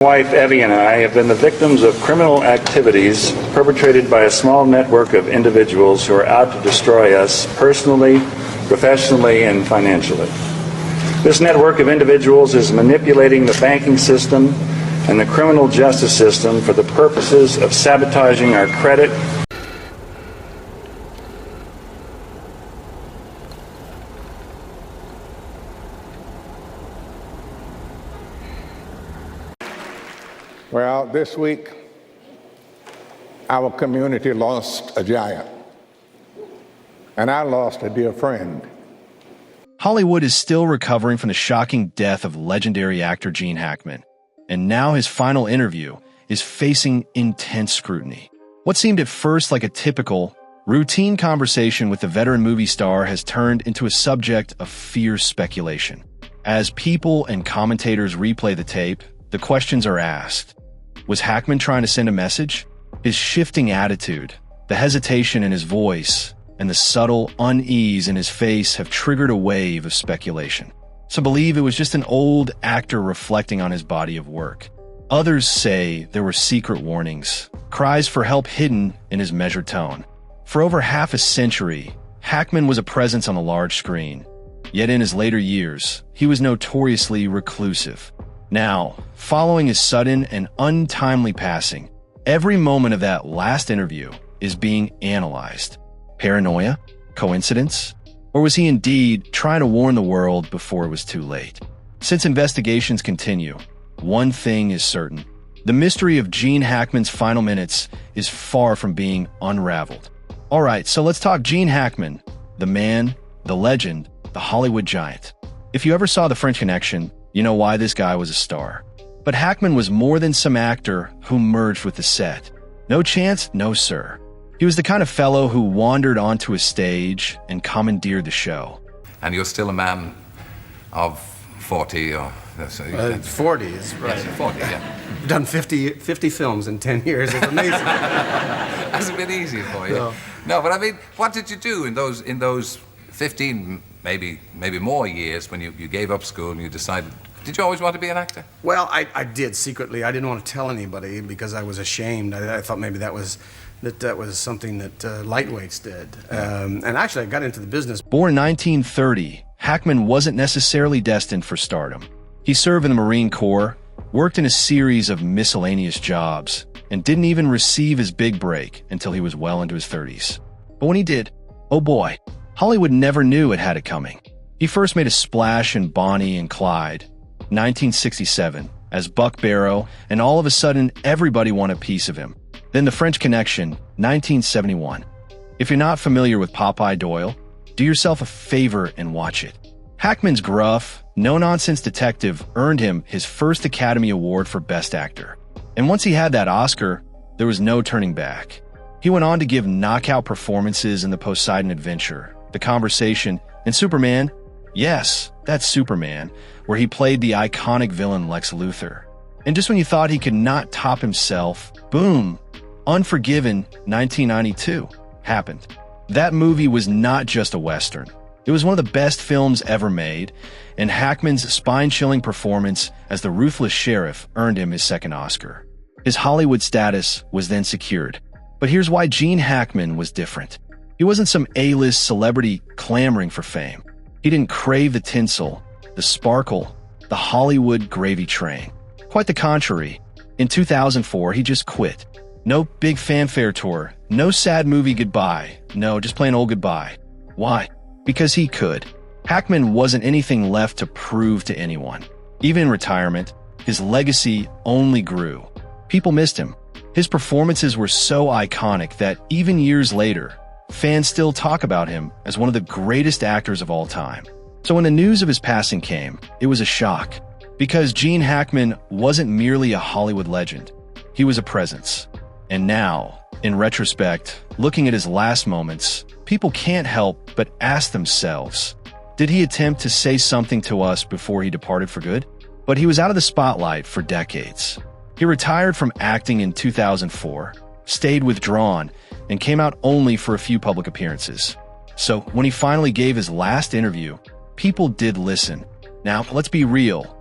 Wife Evie and I have been the victims of criminal activities perpetrated by a small network of individuals who are out to destroy us personally, professionally, and financially. This network of individuals is manipulating the banking system and the criminal justice system for the purposes of sabotaging our credit. Well, this week, our community lost a giant, and I lost a dear friend. Hollywood is still recovering from the shocking death of legendary actor Gene Hackman, and now his final interview is facing intense scrutiny. What seemed at first like a typical, routine conversation with the veteran movie star has turned into a subject of fierce speculation. As people and commentators replay the tape, the questions are asked. Was Hackman trying to send a message? His shifting attitude, the hesitation in his voice, and the subtle unease in his face have triggered a wave of speculation. Some believe it was just an old actor reflecting on his body of work. Others say there were secret warnings, cries for help hidden in his measured tone. For over half a century, Hackman was a presence on the large screen. Yet in his later years, he was notoriously reclusive. Now, following his sudden and untimely passing, every moment of that last interview is being analyzed. Paranoia? Coincidence? Or was he indeed trying to warn the world before it was too late? Since investigations continue, one thing is certain. The mystery of Gene Hackman's final minutes is far from being unraveled. All right, so let's talk Gene Hackman, the man, the legend, the Hollywood giant. If you ever saw The French Connection, you know why this guy was a star. But Hackman was more than some actor who merged with the set. No chance? No, sir. He was the kind of fellow who wandered onto a stage and commandeered the show. And you're still a man of 40 or... 40 is right. Yes, 40, yeah. I've done 50 films in 10 years. It's amazing. Hasn't been easy for you. No, but I mean, what did you do in those 15, maybe more years when you gave up school and you decided... Did you always want to be an actor? Well, I did secretly. I didn't want to tell anybody because I was ashamed. I thought maybe that was something that lightweights did. And actually, I got into the business. Born 1930, Hackman wasn't necessarily destined for stardom. He served in the Marine Corps, worked in a series of miscellaneous jobs, and didn't even receive his big break until he was well into his 30s. But when he did, oh boy, Hollywood never knew it had it coming. He first made a splash in Bonnie and Clyde, 1967, as Buck Barrow, and all of a sudden everybody wanted a piece of him. Then The French Connection, 1971. If you're not familiar with Popeye Doyle, do yourself a favor and watch it. Hackman's gruff, no-nonsense detective earned him his first Academy Award for Best Actor. And once he had that Oscar, there was no turning back. He went on to give knockout performances in The Poseidon Adventure, The Conversation, and Superman. Yes, that's Superman, where he played the iconic villain Lex Luthor. And just when you thought he could not top himself, boom, Unforgiven 1992 happened. That movie was not just a Western. It was one of the best films ever made, and Hackman's spine-chilling performance as the ruthless sheriff earned him his second Oscar. His Hollywood status was then secured. But here's why Gene Hackman was different. He wasn't some A-list celebrity clamoring for fame. He didn't crave the tinsel, the sparkle, the Hollywood gravy train. Quite the contrary. In 2004, he just quit. No big fanfare tour, no sad movie goodbye, no, just plain old goodbye. Why? Because he could. Hackman wasn't anything left to prove to anyone. Even in retirement, his legacy only grew. People missed him. His performances were so iconic that even years later, fans still talk about him as one of the greatest actors of all time. So when the news of his passing came, it was a shock. Because Gene Hackman wasn't merely a Hollywood legend. He was a presence. And now, in retrospect, looking at his last moments, people can't help but ask themselves, did he attempt to say something to us before he departed for good? But he was out of the spotlight for decades. He retired from acting in 2004, stayed withdrawn, and came out only for a few public appearances. So when he finally gave his last interview, people did listen. Now, let's be real.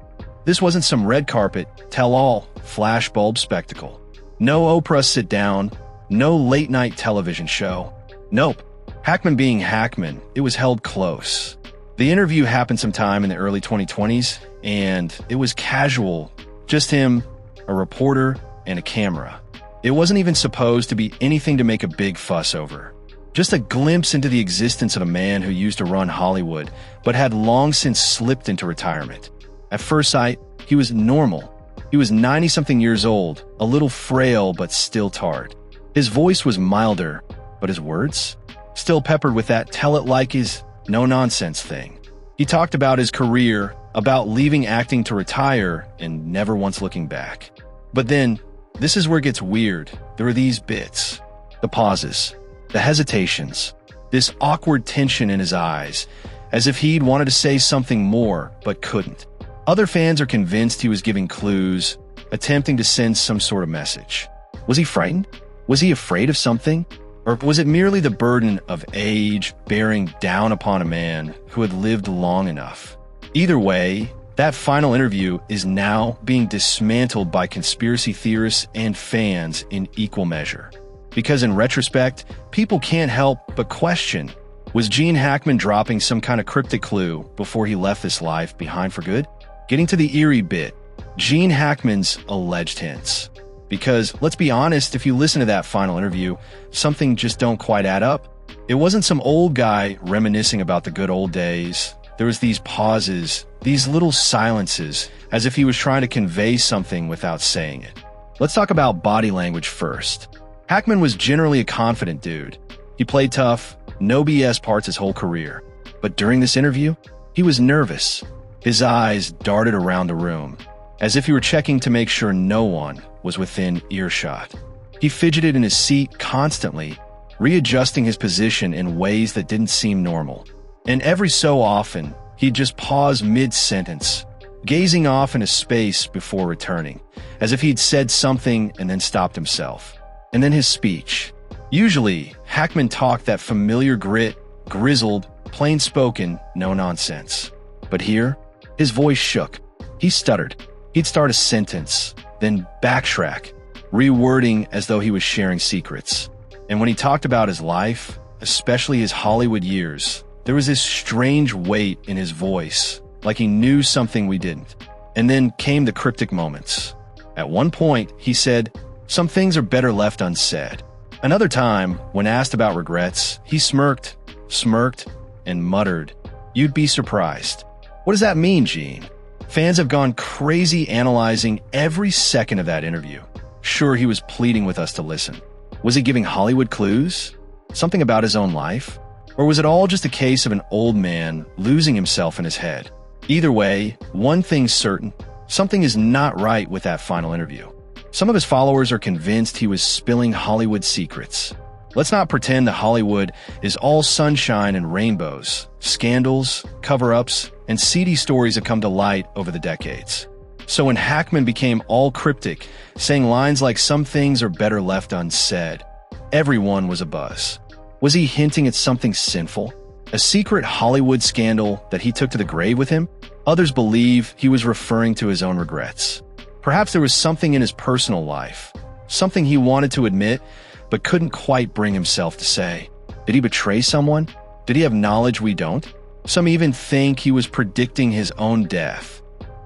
This wasn't some red carpet, tell-all, flashbulb spectacle. No Oprah sit-down, no late-night television show. Nope. Hackman being Hackman, it was held close. The interview happened sometime in the early 2020s, and it was casual. Just him, a reporter, and a camera. It wasn't even supposed to be anything to make a big fuss over. Just a glimpse into the existence of a man who used to run Hollywood, but had long since slipped into retirement. At first sight, he was normal. He was 90-something years old, a little frail but still tarred. His voice was milder, but his words? Still peppered with that tell-it-like-is, no-nonsense thing. He talked about his career, about leaving acting to retire, and never once looking back. But then, this is where it gets weird. There are these bits. The pauses. The hesitations. This awkward tension in his eyes, as if he'd wanted to say something more, but couldn't. Other fans are convinced he was giving clues, attempting to send some sort of message. Was he frightened? Was he afraid of something? Or was it merely the burden of age bearing down upon a man who had lived long enough? Either way, that final interview is now being dismantled by conspiracy theorists and fans in equal measure. Because in retrospect, people can't help but question, was Gene Hackman dropping some kind of cryptic clue before he left this life behind for good? Getting to the eerie bit, Gene Hackman's alleged hints. Because, let's be honest, if you listen to that final interview, something just don't quite add up. It wasn't some old guy reminiscing about the good old days. There was these pauses, these little silences, as if he was trying to convey something without saying it. Let's talk about body language first. Hackman was generally a confident dude. He played tough, no BS parts his whole career. But during this interview, he was nervous. His eyes darted around the room, as if he were checking to make sure no one was within earshot. He fidgeted in his seat constantly, readjusting his position in ways that didn't seem normal. And every so often, he'd just pause mid-sentence, gazing off into space before returning, as if he'd said something and then stopped himself. And then his speech. Usually, Hackman talked that familiar grit, grizzled, plain-spoken, no-nonsense. But here, his voice shook. He stuttered. He'd start a sentence, then backtrack, rewording as though he was sharing secrets. And when he talked about his life, especially his Hollywood years, there was this strange weight in his voice, like he knew something we didn't. And then came the cryptic moments. At one point, he said, "Some things are better left unsaid." Another time, when asked about regrets, he smirked, and muttered, "You'd be surprised." What does that mean, Gene? Fans have gone crazy analyzing every second of that interview. Sure, he was pleading with us to listen. Was he giving Hollywood clues? Something about his own life? Or was it all just a case of an old man losing himself in his head? Either way, one thing's certain, something is not right with that final interview. Some of his followers are convinced he was spilling Hollywood secrets. Let's not pretend that Hollywood is all sunshine and rainbows. Scandals, cover-ups, and seedy stories have come to light over the decades. So when Hackman became all cryptic, saying lines like "some things are better left unsaid," everyone was abuzz. Was he hinting at something sinful? A secret Hollywood scandal that he took to the grave with him? Others believe he was referring to his own regrets. Perhaps there was something in his personal life, something he wanted to admit, but couldn't quite bring himself to say. Did he betray someone? Did he have knowledge we don't? Some even think he was predicting his own death,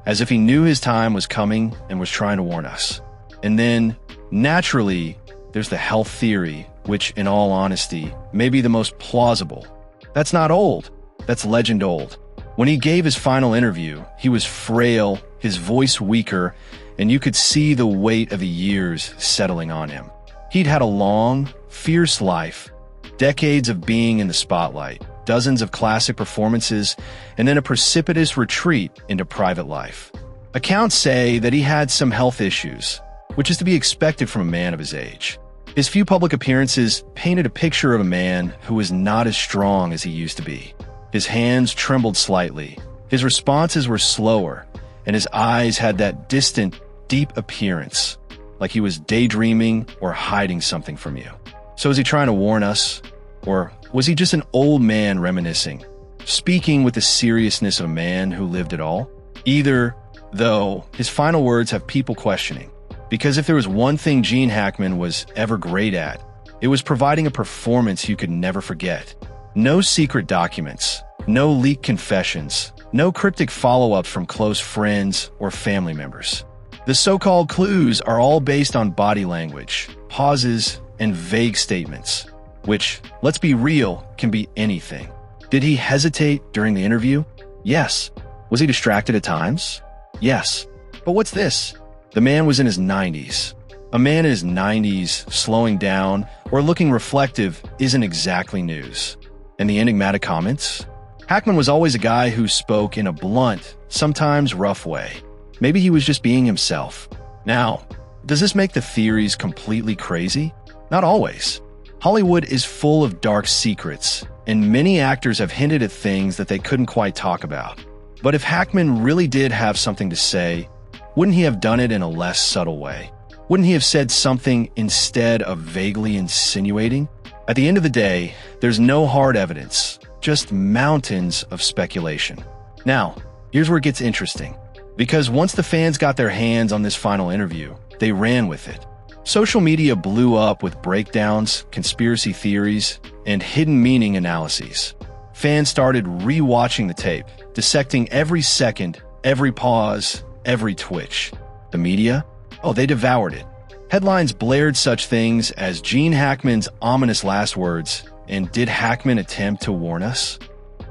as if he knew his time was coming and was trying to warn us. And then, naturally, there's the health theory, which, in all honesty, may be the most plausible. That's not old. That's legend old. When he gave his final interview, he was frail, his voice weaker, and you could see the weight of the years settling on him. He'd had a long, fierce life, decades of being in the spotlight, dozens of classic performances, and then a precipitous retreat into private life. Accounts say that he had some health issues, which is to be expected from a man of his age. His few public appearances painted a picture of a man who was not as strong as he used to be. His hands trembled slightly, his responses were slower, and his eyes had that distant, deep appearance, like he was daydreaming or hiding something from you. So is he trying to warn us? Or was he just an old man reminiscing, speaking with the seriousness of a man who lived it all? Either Though, his final words have people questioning. Because if there was one thing Gene Hackman was ever great at, it was providing a performance you could never forget. No secret documents, no leaked confessions, no cryptic follow-ups from close friends or family members. The so-called clues are all based on body language, pauses, and vague statements, which, let's be real, can be anything. Did he hesitate during the interview? Yes. Was he distracted at times? Yes. But what's this? The man was in his 90s. A man in his 90s slowing down or looking reflective isn't exactly news. And the enigmatic comments? Hackman was always a guy who spoke in a blunt, sometimes rough way. Maybe he was just being himself. Now, does this make the theories completely crazy? Not always. Hollywood is full of dark secrets, and many actors have hinted at things that they couldn't quite talk about. But if Hackman really did have something to say, wouldn't he have done it in a less subtle way? Wouldn't he have said something instead of vaguely insinuating? At the end of the day, there's no hard evidence, just mountains of speculation. Now, here's where it gets interesting. Because once the fans got their hands on this final interview, they ran with it. Social media blew up with breakdowns, conspiracy theories, and hidden meaning analyses. Fans started re-watching the tape, dissecting every second, every pause, every twitch. The media? Oh, they devoured it. Headlines blared such things as Gene Hackman's ominous last words, and did Hackman attempt to warn us?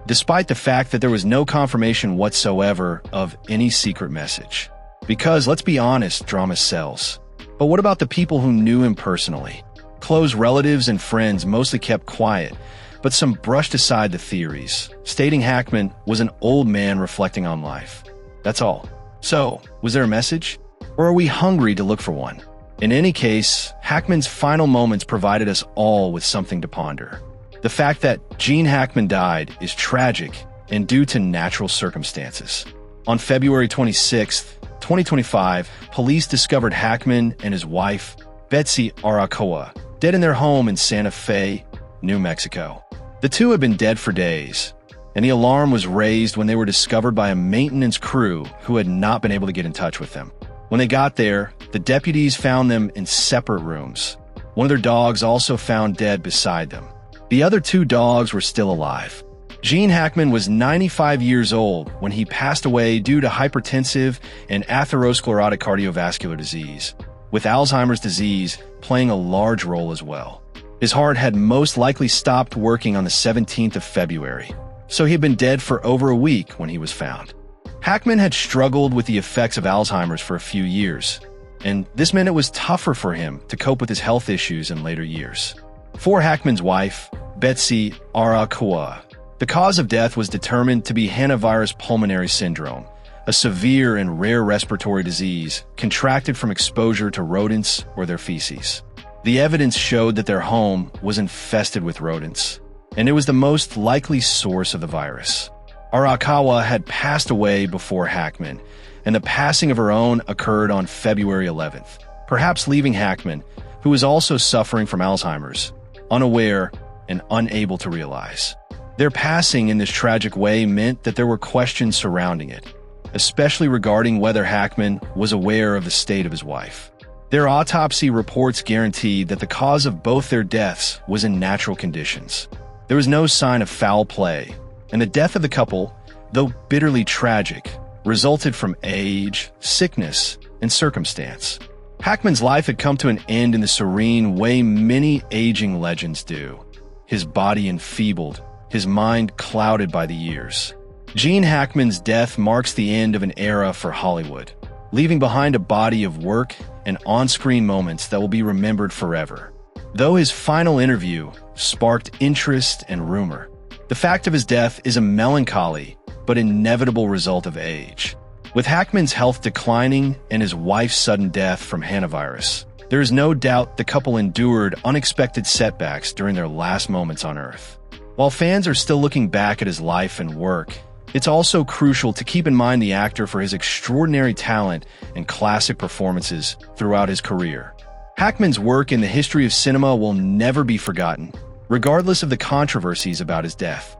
Despite the fact that there was no confirmation whatsoever of any secret message. Because, let's be honest, drama sells. But what about the people who knew him personally? Close relatives and friends mostly kept quiet, but some brushed aside the theories, stating Hackman was an old man reflecting on life. That's all. So, was there a message? Or are we hungry to look for one? In any case, Hackman's final moments provided us all with something to ponder. The fact that Gene Hackman died is tragic and due to natural circumstances. On February 26, 2025, police discovered Hackman and his wife, Betsy Arakawa, dead in their home in Santa Fe, New Mexico. The two had been dead for days, and the alarm was raised when they were discovered by a maintenance crew who had not been able to get in touch with them. When they got there, the deputies found them in separate rooms. One of their dogs also found dead beside them. The other two dogs were still alive. Gene Hackman was 95 years old when he passed away due to hypertensive and atherosclerotic cardiovascular disease, with Alzheimer's disease playing a large role as well. His heart had most likely stopped working on the 17th of February, so he had been dead for over a week when he was found. Hackman had struggled with the effects of Alzheimer's for a few years, and this meant it was tougher for him to cope with his health issues in later years. For Hackman's wife, Betsy Arakawa, the cause of death was determined to be hantavirus pulmonary syndrome, a severe and rare respiratory disease contracted from exposure to rodents or their feces. The evidence showed that their home was infested with rodents, and it was the most likely source of the virus. Arakawa had passed away before Hackman, and the passing of her own occurred on February 11th, perhaps leaving Hackman, who was also suffering from Alzheimer's, unaware and unable to realize. Their passing in this tragic way meant that there were questions surrounding it, especially regarding whether Hackman was aware of the state of his wife. Their autopsy reports guaranteed that the cause of both their deaths was in natural conditions. There was no sign of foul play, and the death of the couple, though bitterly tragic, resulted from age, sickness, and circumstance. Hackman's life had come to an end in the serene way many aging legends do. His body enfeebled, his mind clouded by the years. Gene Hackman's death marks the end of an era for Hollywood, leaving behind a body of work and on-screen moments that will be remembered forever. Though his final interview sparked interest and rumor, the fact of his death is a melancholy but inevitable result of age. With Hackman's health declining and his wife's sudden death from hantavirus, there is no doubt the couple endured unexpected setbacks during their last moments on Earth. While fans are still looking back at his life and work, it's also crucial to keep in mind the actor for his extraordinary talent and classic performances throughout his career. Hackman's work in the history of cinema will never be forgotten, regardless of the controversies about his death.